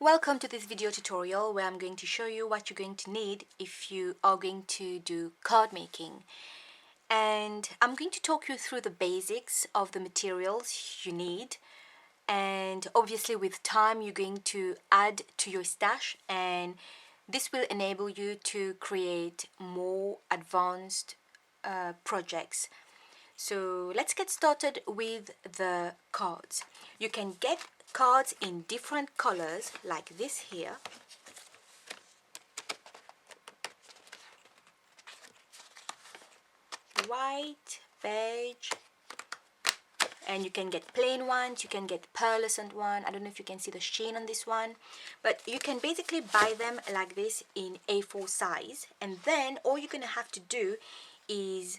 Welcome to this video tutorial where I'm going to show you what you're going to need if you are going to do card making. And I'm going to talk you through the basics of the materials you need, and obviously with time you're going to add to your stash, and this will enable you to create more advanced projects. So let's get started with the cards. You can get cards in different colors like this here. White, beige, and you can get plain ones, you can get pearlescent one. I don't know if you can see the sheen on this one, but you can basically buy them like this in A4 size, and then all you're gonna have to do is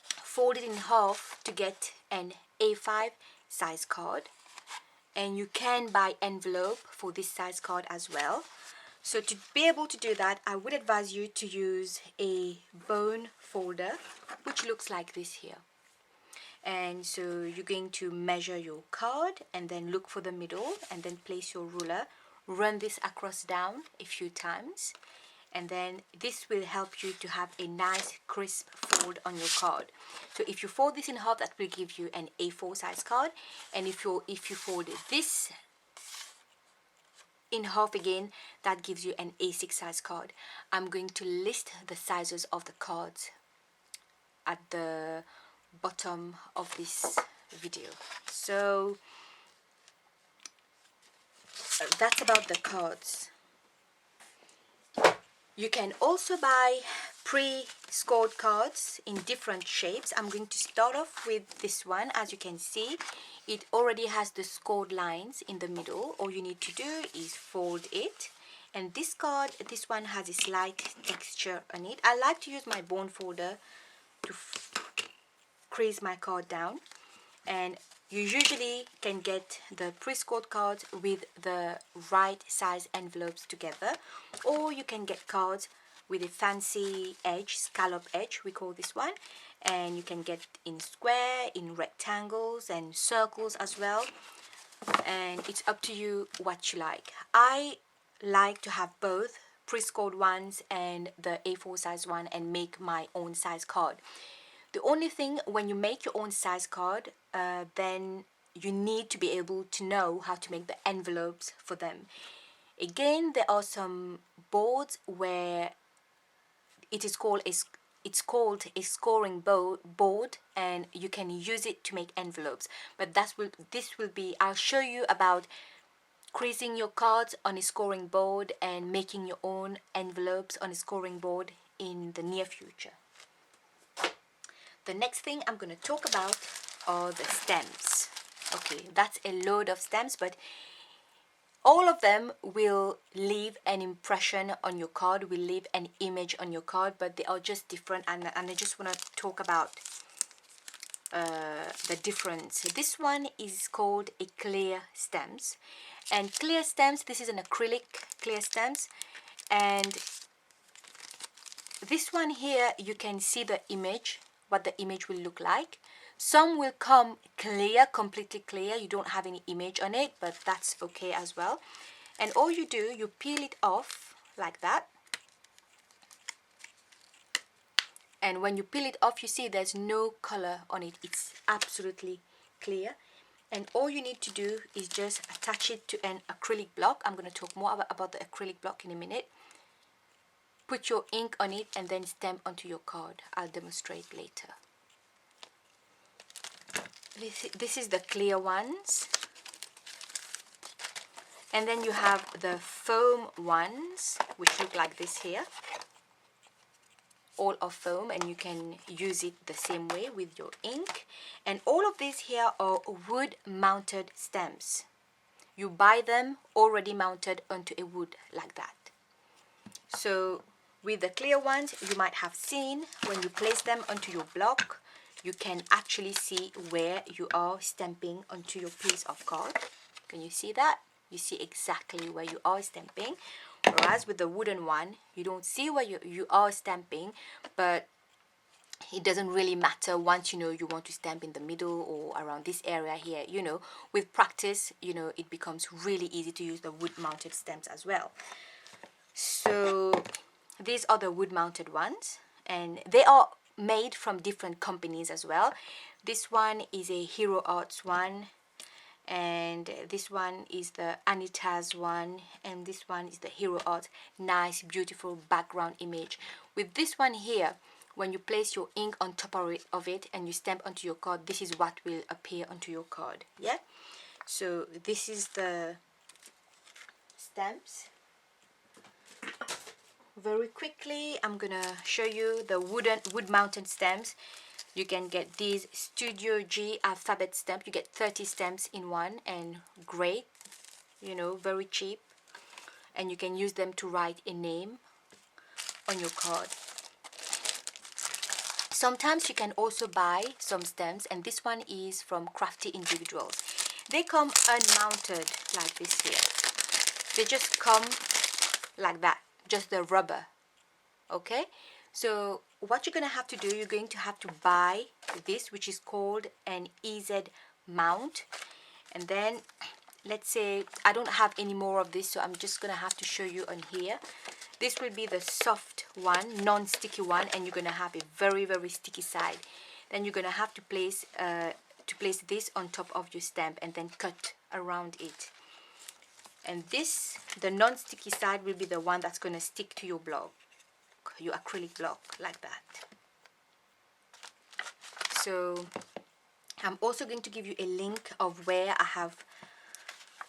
fold it in half to get an A5 size card. And you can buy envelope for this size card as well. So to be able to do that, I would advise you to use a bone folder, which looks like this here. And so you're going to measure your card and then look for the middle and then place your ruler, run this across down a few times, and then this will help you to have a nice crisp fold on your card. So if you fold this in half, that will give you an A4 size card, and if you fold this in half again, that gives you an A6 size card. I'm going to list the sizes of the cards at the bottom of this video. So that's about the cards. You can also buy pre-scored cards in different shapes. I'm going to start off with this one. As you can see, it already has the scored lines in the middle. All you need to do is fold it. And this card, this one has a slight texture on it. I like to use my bone folder to crease my card down. And you usually can get the pre-scored cards with the right size envelopes together, or you can get cards with a fancy edge, scallop edge we call this one, and you can get in square, in rectangles and circles as well, and it's up to you what you like. I like to have both pre-scored ones and the A4 size one and make my own size card. The only thing, when you make your own size card, then you need to be able to know how to make the envelopes for them. Again, there are some boards where it is called a scoring board, and you can use it to make envelopes. But this will be, I'll show you about creasing your cards on a scoring board and making your own envelopes on a scoring board in the near future. The next thing I'm going to talk about are the stems. Okay, that's a load of stems, but all of them will leave an impression on your card, will leave an image on your card, but they are just different, and I just want to talk about the difference. This one is called a clear stems, and clear stems, this is an acrylic clear stems, and this one here you can see the image, what the image will look like. Some will come clear, completely clear, you don't have any image on it, but that's okay as well. And all you do, you peel it off like that, and when you peel it off, you see there's no color on it, it's absolutely clear. And all you need to do is just attach it to an acrylic block. I'm going to talk more about the acrylic block in a minute. Put your ink on it and then stamp onto your card. I'll demonstrate later. This is the clear ones. And then you have the foam ones, which look like this here. All of foam, and you can use it the same way with your ink. And all of these here are wood mounted stems. You buy them already mounted onto a wood like that. So with the clear ones, you might have seen when you place them onto your block, you can actually see where you are stamping onto your piece of card. Can you see that? You see exactly where you are stamping. Whereas with the wooden one, you don't see where you are stamping, but it doesn't really matter once you know you want to stamp in the middle or around this area here. You know, with practice, you know, it becomes really easy to use the wood mounted stamps as well. So these are the wood mounted ones, and they are made from different companies as well. This one is a Hero Arts one, and this one is the Anita's one, and this one is the Hero Art. Nice beautiful background image. With this one here, when you place your ink on top of it and you stamp onto your card, this is what will appear onto your card. Yeah, so this is the stamps. Very quickly, I'm gonna show you the wood mounted stamps. You can get these Studio G alphabet stamp. You get 30 stamps in one, and great, you know, very cheap, and you can use them to write a name on your card. Sometimes you can also buy some stamps, and this one is from Crafty Individuals. They come unmounted like this here. They just come like that, just the rubber. Okay, so what you're gonna have to do, you're going to have to buy this, which is called an EZ mount. And then let's say I don't have any more of this, so I'm just gonna have to show you on here. This will be the soft one, non-sticky one, and you're gonna have a very, very sticky side. Then you're gonna have to place this on top of your stamp and then cut around it. And this, the non-sticky side, will be the one that's gonna stick to your block, your acrylic block, like that. So I'm also going to give you a link of where I have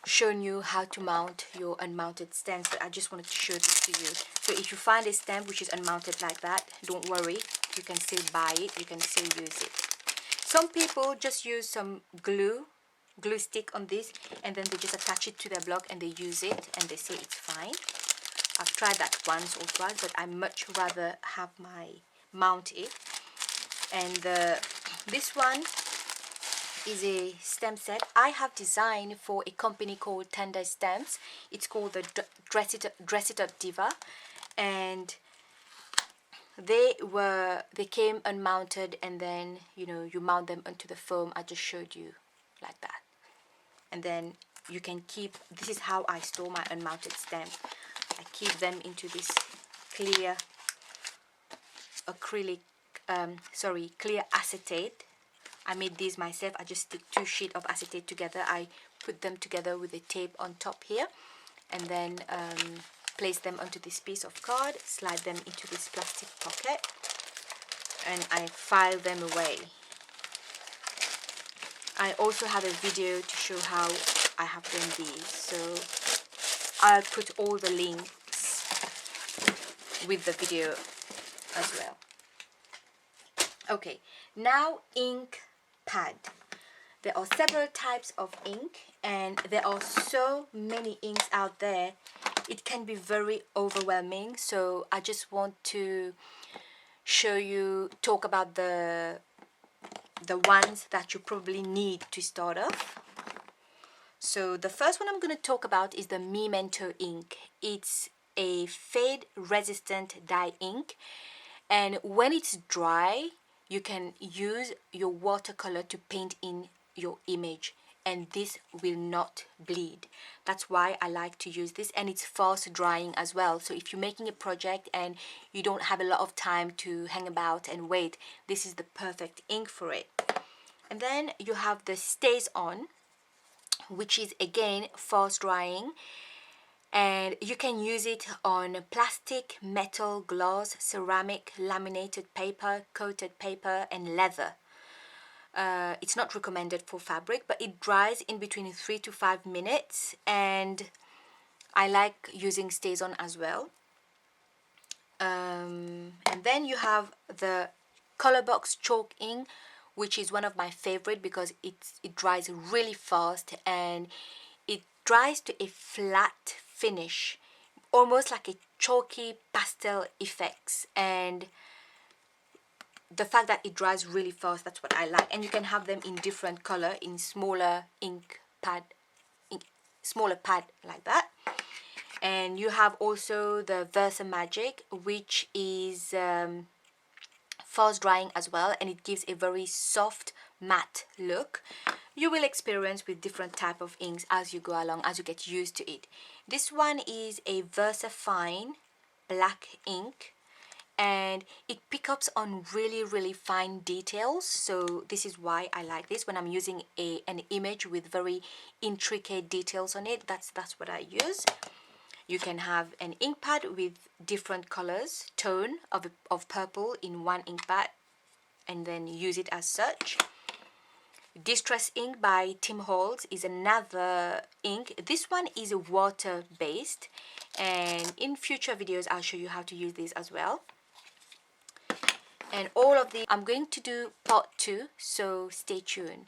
shown you how to mount your unmounted stamps, but I just wanted to show this to you. So if you find a stamp which is unmounted like that, don't worry, you can still buy it, you can still use it. Some people just use some glue stick on this, and then they just attach it to their block and they use it and they say it's fine. I've tried that once or twice, but I much rather have my mount it. And this one is a stamp set I have designed for a company called Tender Stamps. It's called the Dress It Up Diva, and they came unmounted, and then you know, you mount them onto the foam I just showed you, like that. And then you can keep, this is how I store my unmounted stamp. I keep them into this clear acrylic, clear acetate. I made these myself. I just stick 2 sheets of acetate together. I put them together with a tape on top here, and then place them onto this piece of card, slide them into this plastic pocket, and I file them away. I also have a video to show how I have done these, so I'll put all the links with the video as well. Okay, now ink pad. There are several types of ink, and there are so many inks out there, it can be very overwhelming. So I just want to talk about the ones that you probably need to start off. So the first one I'm going to talk about is the Memento ink. It's a fade resistant dye ink, and when it's dry, you can use your watercolor to paint in your image, and this will not bleed. That's why I like to use this, and it's fast drying as well. So if you're making a project and you don't have a lot of time to hang about and wait, this is the perfect ink for it. And then you have the StazOn, which is again fast drying, and you can use it on plastic, metal, glass, ceramic, laminated paper, coated paper, and leather. It's not recommended for fabric, but it dries in between 3 to 5 minutes, and I like using StazOn as well. And then you have the ColorBox chalk ink, which is one of my favorite because it dries really fast, and it dries to a flat finish, almost like a chalky pastel effects. And the fact that it dries really fast, that's what I like. And you can have them in different color, in smaller smaller pad like that. And you have also the Versa Magic, which is fast drying as well, and it gives a very soft matte look. You will experience with different type of inks as you go along, as you get used to it. This one is a VersaFine black ink, and it picks up on really fine details, so this is why I like this. When I'm using an image with very intricate details on it, that's what I use. You can have an ink pad with different colors, tone of purple in one ink pad, and then use it as such. Distress ink by Tim Holtz is another ink. This one is water based, and in future videos I'll show you how to use this as well. And all of the I'm going to do part 2, so stay tuned.